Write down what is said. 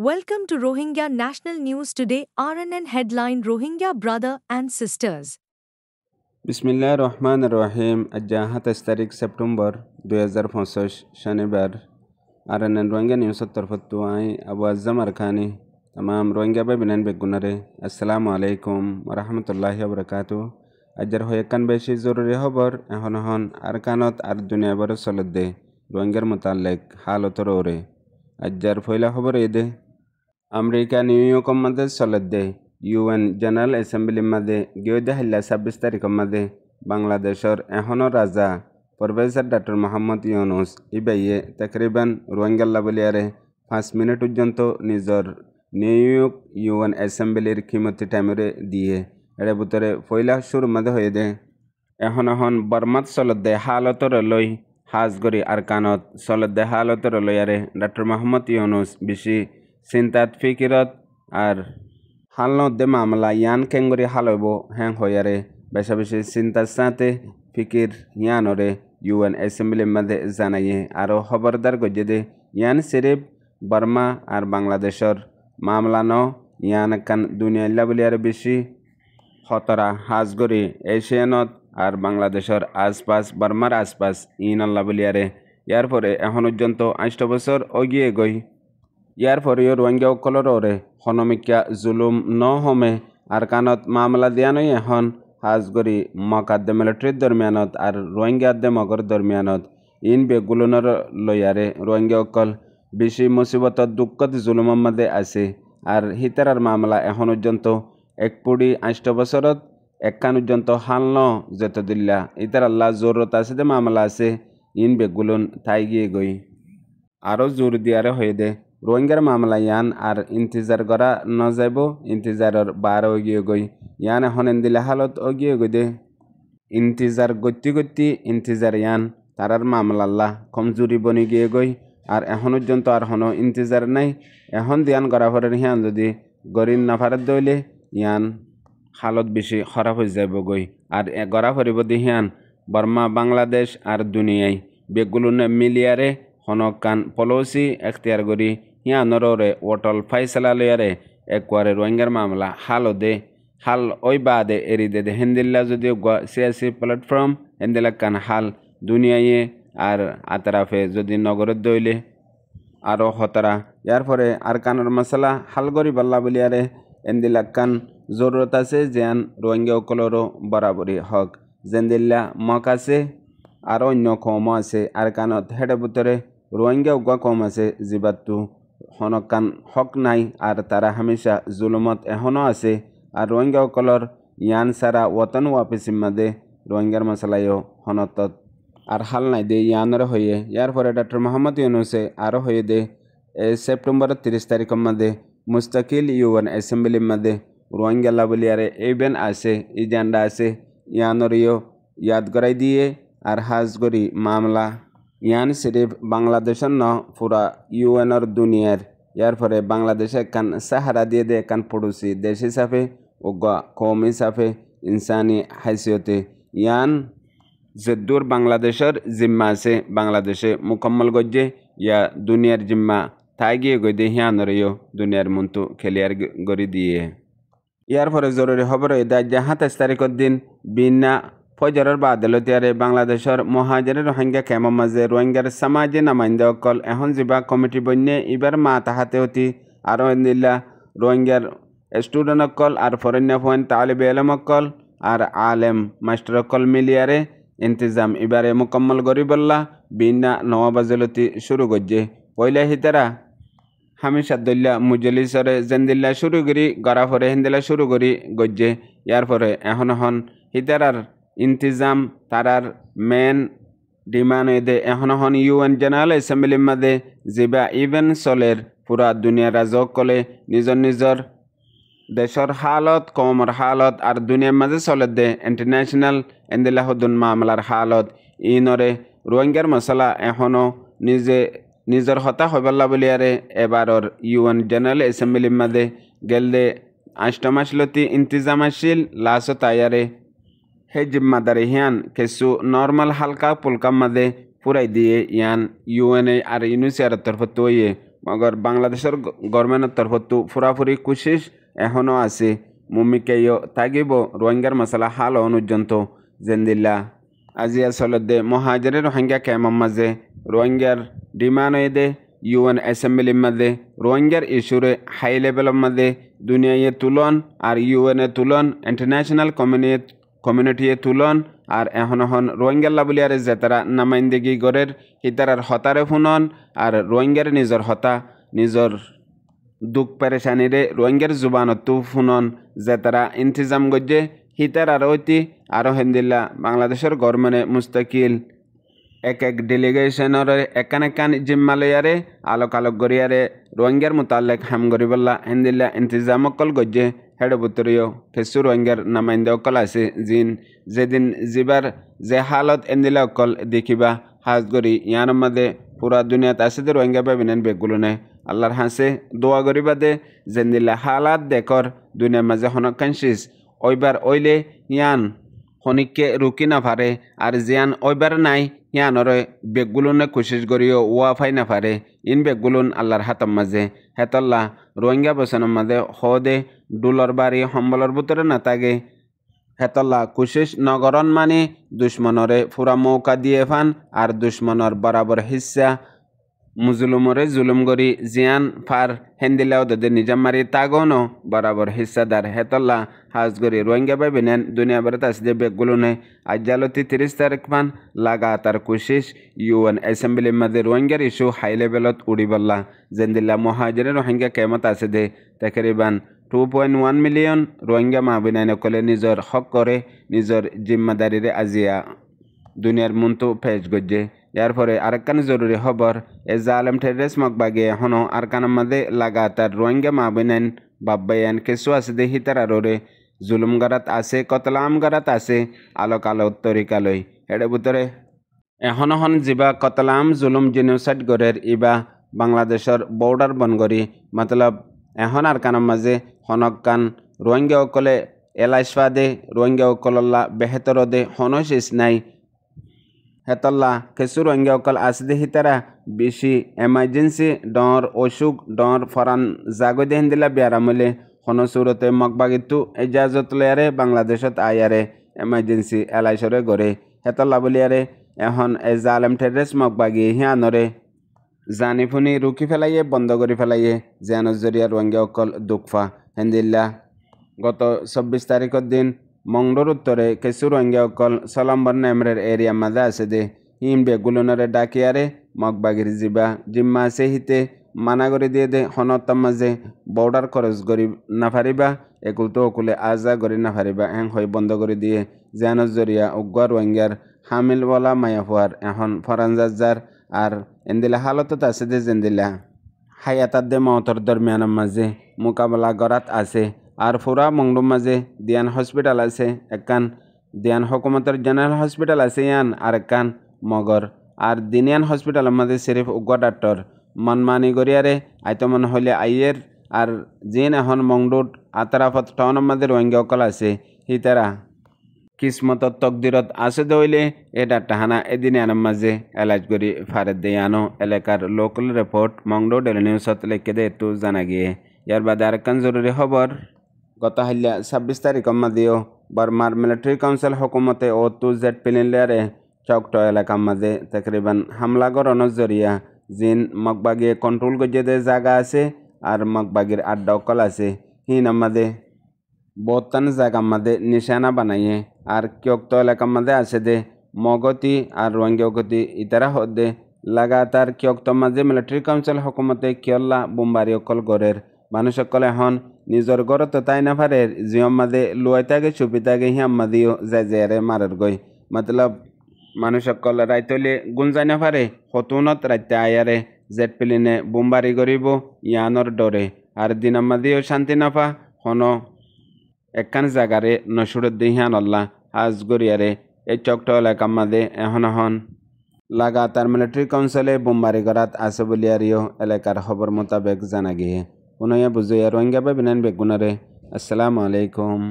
Welcome to Rohingya National News Today. RNN headline: Rohingya brother and sisters. বিসমিল্লাহির রহমানির রহিম। আজ 27 September 2025 শনিবার। RNN Rohingya নিউজের তরফত আই আবু আজম আরখানি তামাম রোহিঙ্গা ভাই বিনান বেগুনারে আসসালামু আলাইকুম ওয়া রাহমাতুল্লাহি ওয়া বারাকাতুহু। আজর হয়েকান বেশি জরুরি খবর এখন আরকানত আর দুনিয়া বড় চলত দে রোহিঙ্গার মোতালেক হালতর ওরে। আজর ফয়লা খবর এদে আমেরিকা নিউইয়র্ক মধ্যে চলত দে UN জেনারেল অ্যাসেম্বলির মধ্যে গিয়ে হাল্লা 26 তারিখের মধ্যে বাংলাদেশের এখনও রাজা প্রফেসর ডক্টর মোহাম্মদ ইউনুস ইবাইয়ে তকরিবান রোহিঙ্গাল্লা বলিয়ারে 5 মিনিট পর্যন্ত নিজের নিউইয়র্ক UN অ্যাসেম্বলির খিমতি টাইমরে দিয়ে এর ভিতরে পয়লা শুরু মধ্যে হয়ে দে এখন বর্মাত চলত দে হালতর লই হাজগরি আর কানত চলত দে হালতর লইয়ারে ডক্টর মোহাম্মদ ইউনুস বেশি চিন্তাত ফিকিরত আর হালনদে মামলা ইয়ান কেঙ্গরি হালইব হ্যাং হইয়ারে বেশা বেশি চিন্তার সাথে ফিকির ইয়ানরে UN অ্যাসেম্বলির মধ্যে জানাইয়ে আরও খবরদার গজে দে ইয়ান সিরিফ বর্মা আর বাংলাদেশের মামলা ন ইয়ান কান দুনিয়াল্লা বলি আর বেশি খতরা হাজগরি এশিয়ানত আর বাংলাদেশের আশপাশ বর্মার আশপাশ ইনাল্লা বলি আরে ইয়ার পরে এখন পর্যন্ত 8 বছর অগিয়ে গই ইয়ার পরেও রোহিঙ্গা সকলের ওরে হনমিকা জুলুম ন হমে আর কানত মামলা দিয়ানই এখন হাজগরি মকাদ্দে মিলিটারির দরমিয়ানত আর রোহিঙ্গাদ্দে মগর দরমিয়ানত ইন বেগুলনের লইয়ারে রোহিঙ্গা সকল বেশি মুসিবতত দুঃখত জুলুমের মধ্যে আছে আর হিতারার মামলা এখন পর্যন্ত 1 বছরত একখান পর্যন্ত হাল ন যেত দিল্লা ইতার আল্লাহ জরুরত আছে দে মামলা আছে ইন বেগুলন তাই গিয়ে গই আরও জোর দিয়ারে হয়ে দে রোহিঙ্গার মামলা ইয়ান আর ইন্তিজার করা ন যাইব ইন্তিজারের বার গিয়ে গই ইয়ান এখন এন্দিলা হালত গিয়ে গই দে ইন্তিজার গতি ইন্তিজার ইয়ান তারার মামলাল্লাহ কমজুরি বনি গিয়ে গই আর এখন পর্যন্ত আর হনো ইন্তিজার নাই এখন দিয়ান গড়া ফরের হিয়ান যদি গরিন না ফারাত দইলে ইয়ান হালত বেশি খারাপ হয়ে যাব গই আর গড়া ফরিব দি হিয়ান বর্মা বাংলাদেশ আর দুনিয়ায় বেগুলো মিলিয়ারে হনকান পলসি এখতিয়ার করি হিয়ানরে ওটল ফাইসলা লয়ারে একবারে রোহিঙ্গার মামলা হালো দে হাল ওই বাদে এরি দে হেন্দিল্লা যদি সিয়াসি প্ল্যাটফর্ম হেন্দিলা কান হাল দুনিয়ায় আর আতরাফে যদি নগরের দইলে আরও হতারা ইয়ার পরে আর কানের মশলা হাল করি পাল্লা বলিয়ারে এন্দিলা কান জরুরত আছে যেন রোহিঙ্গা সকলেরও বরাবরি হক জেন্দিল্লা মক আছে আর অন্য কমও আছে আর কানত হেডে ভিতরে রোহিঙ্গা উগা কম আছে জিবাতু হনকান হক নাই আর তারা হামেশা জুলুমত এখনও আছে আর রোহিঙ্গা সকলের ইয়ান সারা ওতন ওয়াপিসির মাদে রোহিঙ্গার মশলাইও হনতত আর হাল নাই দে ইয়ানরে হয়ে ইয়ার পরে ডক্টর মোহাম্মদ ইউনুসে আরও হয়ে দে সেপ্টেম্বর 30 তারিখের মধ্যে মুস্তাকিল UN অ্যাসেম্বলির মধ্যে রোহিঙ্গা বলিয়ারে ইভেন আছে ইজেন্ডা আছে ইয়ানরিও ইয়াদ করাই দিয়ে আর হাজগরি মামলা ইয়ান সিরিফ বাংলাদেশের ন পুরা UNর দুনিয়ার ইয়ার পরে বাংলাদেশে কান সাহারা দিয়ে দে কান পড়োশি দেশ হিসাবে ও কম হিসাবে ইনসানি হাইসিয়তে ইয়ান জেদ্দুর বাংলাদেশের জিম্মা আছে বাংলাদেশে মুকম্মল গজ্জে ইয়া দুনিয়ার জিম্মা তাই গিয়ে গই দে হিয়ানরেও দুনিয়ার মন্তু খেলিয়ার গড়ি দিয়ে ইয়ার পরে জরুরি খবর এটা 27 তারিখের দিন বিনা ফজরের বাদলতিয়ারে বাংলাদেশের মহাজের রোহিঙ্গা ক্যাম্পের মাঝে রোহিঙ্গার সমাজে নামাইন্দা অকল এখন যা কমিটি বন্যে এবার মা তাহাতে অতি আরও এন্দিল্লা রোহিঙ্গার স্টুডেন্ট অকল আর ফরেন্য ফোন তালিব এলম অকল আর আলেম মাস্টার অকল মিলিয়ারে ইন্তজাম এবারে মুকম্মল করি বললা বিনা 9 বাজলতি শুরু করছে পয়লা হিতারা হামেশা দল্লা মুজলিসরে জেন্দিল্লা শুরু করি গড়া ফরে হিন্দিলা শুরু করি গজ্জে ইয়ার পরে এখন হিতারার ইন্তজাম তারার মেন ডিমান্ড এদে এখন UN জেনারেল অ্যাসেম্বলির মধ্যে যেবা ইভেন চলের পুরা দুনিয়ার রাজকলে নিজর দেশের হালত কমর হালত আর দুনিয়ার মাঝে চলে দে ইন্টারন্যাশনাল এন্দিলাহদুন মামলার হালত ইনরে রোহিঙ্গার মশলা এখনও নিজের হতা হইবাল্লা বলিয়ারে এবারর UN জেনারেল অ্যাসেম্বলির মধ্যে গেলদে 8 মাসলতি ইন্তজাম আসিল লাস তাইয়ারে হে জিম্মাদারি হিয়ান কিছু নর্মাল হালকা পুলকার মাঝে পুরাই দিয়ে ইয়ান UN আর ইউনিসিয়ার তরফ তৈয়ে মগর বাংলাদেশের গভর্নমেন্টের তরফতো পুরাপুরি কোশিশ এখনও আছে মুমিকেয় তাগিব রোহিঙ্গার মশলা হাল অনুযন্ত জেন্দিল্লা আজি আসলতে মহাজের রোহিঙ্গা ক্যাম্পের মাঝে রোহিঙ্গার ডিমান্ড হয়ে UN অ্যাসেম্বলির মাঝে রোহিঙ্গার ইস্যুরে হাই লেভেলের মাঝে দুনিয়ায় তুলন আর UN তুলন ইন্টারন্যাশনাল কমিউনিটিয়ে তুলন আর এখন রোহিঙ্গার লাবলিয়ারে জেতারা নামাইন্দেগি গড়ের হিতারার হতারে ফুনন আর রোহিঙ্গার নিজের হতা নিজের দুঃখ পেরেশানিরে রোহিঙ্গার জুবানতো ফুনন জেতারা ইন্তজাম গজ্জে হিতার আর ঐতি আরও হেন্দিল্লা বাংলাদেশের গভর্নমেন্টে মুস্তাকিল এক ডেলিগেশনের একান জিম্মালয়ারে আলোক গরিয়ারে রোহিঙ্গার মোতালেক হাম গরিবল্লা হেন্দিল্লা ইন্তজাম অকল গজ্জে হেড বুতরীয় কিছু রোহিঙ্গার নামাইন্দে অকল আছে যেদিন যিবার যে হালত এন্দিলা অকল দেখিবা হাজ গরি ইয়ার মাঝে পুরা দুনিয়াত আছে যে রোহিঙ্গা পাবিনেন বেগগুলো নেয় আল্লাহর হাসে দোয়া গরিবা দে যেন্দিল্লা হালাত দেখর দুনিয়ার মাঝে হনকানশিস ওইবার ওইলে ইয়ান খনিককে রুকি না পারে আর জিয়ান ওইবার নাই ইয়ানরে বেগগুলোনে কোশিশ করিও ওয়াফাই না পারে ইন বেগগুলোন আল্লাহর হাতর মাঝে হেতল্লা রোহিঙ্গা বসনের মাঝে হদে ডুলর বাড়ি সম্বলর ভিতরে না থাকে হেতল্লা কোশিশ নগরন মানে দুশ্মনরে ফুরা মৌকা দিয়ে ফান আর দুশ্মনর বরাবর হিস্সা মুজলুমরে জুলুম গরি জিয়ান ফার হেন্দিলাও দে নিজাম মারি তাগনো বরাবর হিস্সাদার হেতল্লা হাজ গরি রোহিঙ্গা বেবিনেন দুনিয়া বেরত আসছে বেগগুলো নেই আজ্জালতি 30 তারিখ মান লাগাতার কোশিশ UN অ্যাসেম্বলির মাঝে রোহিঙ্গার ইস্যু হাই লেভেলত উড়িবল্লা জেন্দিল্লা মহাজরে রোহিঙ্গা কেমত আছে দে তকরিবান 2.1 মিলিয়ন রোহিঙ্গা মাহবিনাইন কলে নিজের হক করে নিজের জিম্মাদারিরে আজিয়া দুনিয়ার মন্তু ফেজ গজ্জে ইয়ার পরে আরেকখান জরুরি খবর এ জালেম টেররিস্ট মকবাগে এখনও আরকানের মাঝে লাগাতার রোহিঙ্গা মাহবিনাইন বাব্বাইয়ান কিছু আছে দে হিতারারে জুলুম গারাত আছে কতলাম গারাত আছে আলোক তরিকালয় এর ভিতরে এখন যিবা কতলাম জুলুম জেনোসাইড গড়ের ইবা বাংলাদেশের বর্ডার বনগরি মতলব এখন আরকানের মাঝে হনকান রোহিঙ্গা অকলে এলাইসফা দে রোহিঙ্গা অকল্লা বেহেতর দে হনশিস নাই হেতল্লা কিছু রোহিঙ্গা অকল আসদে হিতারা বেশি এমার্জেন্সি ডর অসুখ ডর ফরান জাগো দেন দিলা বেয়ারামলে হন সুরতে মকবাগিতু এজাজত লয়ারে বাংলাদেশত আয়ারে এমার্জেন্সি এলাইসরে গড়ে হেতল্লা বলিয়ারে এখন এ জালেম টেররিস্ট মকবাগি হিয়ানরে জানি ফুনি রুকি ফেলাইয়ে বন্ধ করে ফেলাইয়ে জিয়ানোর জরিয়া রোহিঙ্গা অকল দুঃখফা হেন্দিল্লা গত 24 তারিখের দিন মংডোর উত্তরে কিছু রোহিঙ্গা অকল সলম্বর নেমরের এরিয়া মাঝে আছে দে হিম বেগুলনরে ডাকিয়ারে মগবাগির জিম্মা আছে হিতে মানা করে দিয়ে দে হনতার মাঝে বর্ডার খরচ করি না পারিবা একুল তো অকুলে আজা করি না পারিবা এং হয়ে বন্ধ করে দিয়ে জিয়ানোর জরিয়া উগ্র রোহিঙ্গার হামিলওয়ালা মায়াফুয়ার এখন ফরানজার আর এন্দিলা হালতত আছে দে জেন্দিলা হায়াতার দে মতর দরমিয়ানের মাঝে মোকাবেলা করাত আছে আর ফুরা মংডুর মাঝে দিয়ান হসপিটাল আছে একান দিয়ান হকুমতের জেনারেল হসপিটাল আছে ইয়ান আর একান মগর আর দিনিয়ান হসপিটালের মাঝে সিরিফ উগ্র ডাক্তার মনমানি গরিয়ারে আইতমন হইলে আইয়ের আর জিন এখন মংডুট আতারাফত টাউনের মাঝে রোহিঙ্গা অকল আছে হিতারা কিসমতর তকদিরত আছে দইলে এটা টাহানা এদিনে আনার মাঝে এলাজ করি ফারেদ দেয়ানো এলাকার লোকাল রিপোর্ট মংডো ডেলি নিউজত লেখে দে একটু জানা গিয়ে ইয়ার বাদে আরেকখান জরুরি খবর গত হাল্লা 26 তারিখের মাঝেও বর্মার মিলিটারি কাউন্সিল হুকুমতে ও জেড প্লেয়ারে চকট এলাকার মাঝে তকরিবান হামলা করানোর জরিয়া জিন মগবাগিয়ে কন্ট্রোল গজিয়ে দে জায়গা আছে আর মগবাগির আড্ডা অকল আছে হিনার মাঝে বহুতান জায়গার মাঝে নিশানা বানাইয়ে আর কিয়ক্ত এলাকার মাঝে আছে দে মগতি আর রোহিঙ্গা গতি ইতারা হদে লাগাতার কিয়ক্ত মাঝে মিলিটারি কাউন্সিল হুকুমতে কিয়ল্লা বোমবারি অকল গড়ের মানুষ সকল এখন নিজের ঘরত তাই না পারে জিয়ম মাঝে লুয়াই থাকে চুপি থাকে হিয়াম মাদিও যারে মারার গই মতলব মানুষ সকল রাইতলে গুঞ্জাই না পারে হতুনত রাইতে আয়ারে জেট প্লেনে বোমবারি করিব ইয়ানোর ডরে আর দিনাম মাদিও শান্তি নাপা হন একখান জাগারে নসুরের দিহিয়ান আল্লাহ আজ গরিয়ারে এই চকট এলাকার মাঝে এখন লাগাতার মিলিটারি কাউন্সিলে বোমবারি করাত আছে বলিয়ারিও এলাকার খবর মোতাবেক জানা গিয়ে উনয়া বুঝিয়া রোহিঙ্গা বেবিনান বেগুনারে আসসালামু আলাইকুম।